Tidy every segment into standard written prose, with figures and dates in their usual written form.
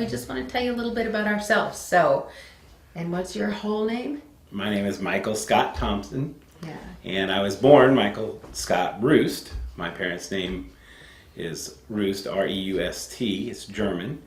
we just want to tell you a little bit about ourselves. So, and what's your whole name? My name is Michael Scott Thompson. Yeah. And I was born Michael Scott Roost. My parents' name is Roost, R-E-U-S-T. It's German.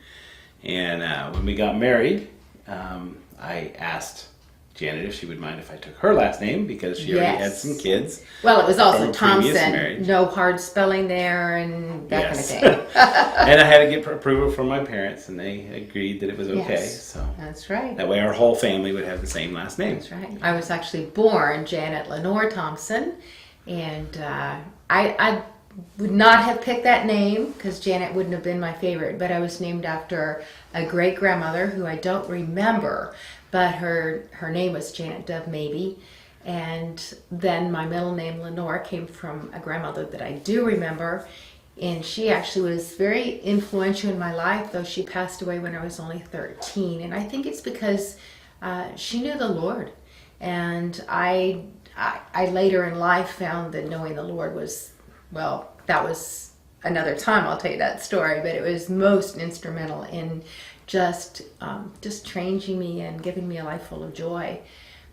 And when we got married, I asked Janet if she would mind if I took her last name because she already had some kids. Well, it was also from a previous Thompson. marriage. No hard spelling there and that kind of thing. And I had to get approval from my parents, and they agreed that it was okay. Yes, so that's right. that way our whole family would have the same last name. That's right. I was actually born Janet Lenore Thompson, and I would not have picked that name because Janet wouldn't have been my favorite, but I was named after a great-grandmother who I don't remember, but her name was Janet Dove Maybe. And then my middle name, Lenore, came from a grandmother that I do remember. And she actually was very influential in my life, though she passed away when I was only 13. And I think it's because she knew the Lord. And I later in life found that knowing the Lord was, well, that was another time, I'll tell you that story. But it was most instrumental in just changing me and giving me a life full of joy.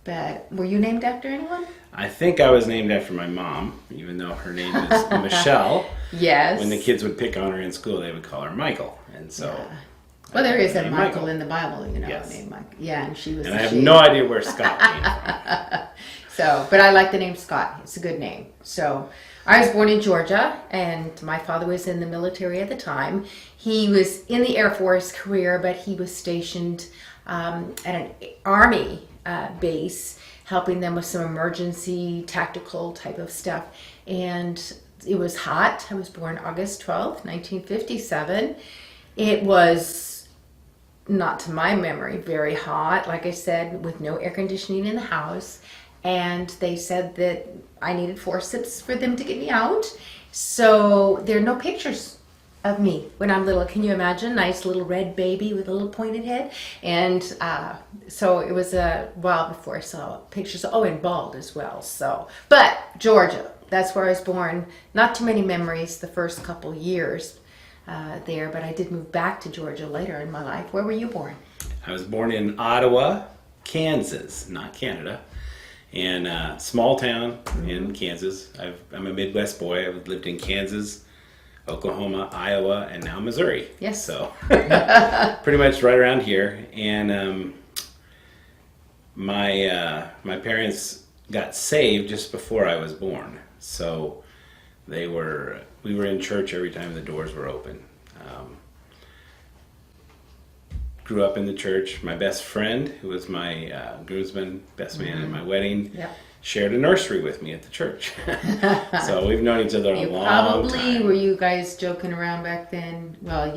But were you named after anyone? I think I was named after my mom, even though her name is Michelle. Yes. When the kids would pick on her in school, they would call her Michael. And so... Yeah. Well, there is a Michael in the Bible, you know, yes. named Michael. Yeah, and she was And I have no idea where Scott came from. So, but I like the name Scott. It's a good name. So, I was born in Georgia, and my father was in the military at the time. He was in the Air Force career, but he was stationed at an Army base, helping them with some emergency tactical type of stuff. And it was hot. I was born August 12th, 1957. It was, not to my memory, very hot, like I said, with no air conditioning in the house. And they said that I needed forceps for them to get me out. So there are no pictures of me when I'm little. Can you imagine? Nice little red baby with a little pointed head. And so it was a while before I saw pictures. Oh, and bald as well. So, but Georgia, that's where I was born. Not too many memories the first couple years there, but I did move back to Georgia later in my life. Where were you born? I was born in Ottawa, Kansas, not Canada. In a small town in Kansas. I'm a Midwest boy. I've lived in Kansas, Oklahoma, Iowa, and now Missouri. Yes. So pretty much right around here. And my parents got saved just before I was born. So we were in church every time the doors were open. Grew up in the church. My best friend, who was my groomsman, best man in my wedding, shared a nursery with me at the church. So we've known each other a long time. Were you guys joking around back then? Well,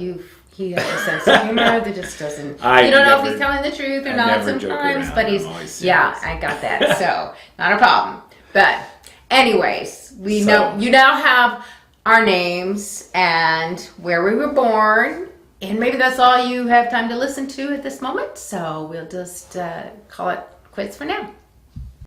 he has a sense of humor that just doesn't. You don't know if he's telling the truth or not sometimes, but I got that. So not a problem. But anyways, you now have our names and where we were born. And maybe that's all you have time to listen to at this moment. So we'll just call it quits for now.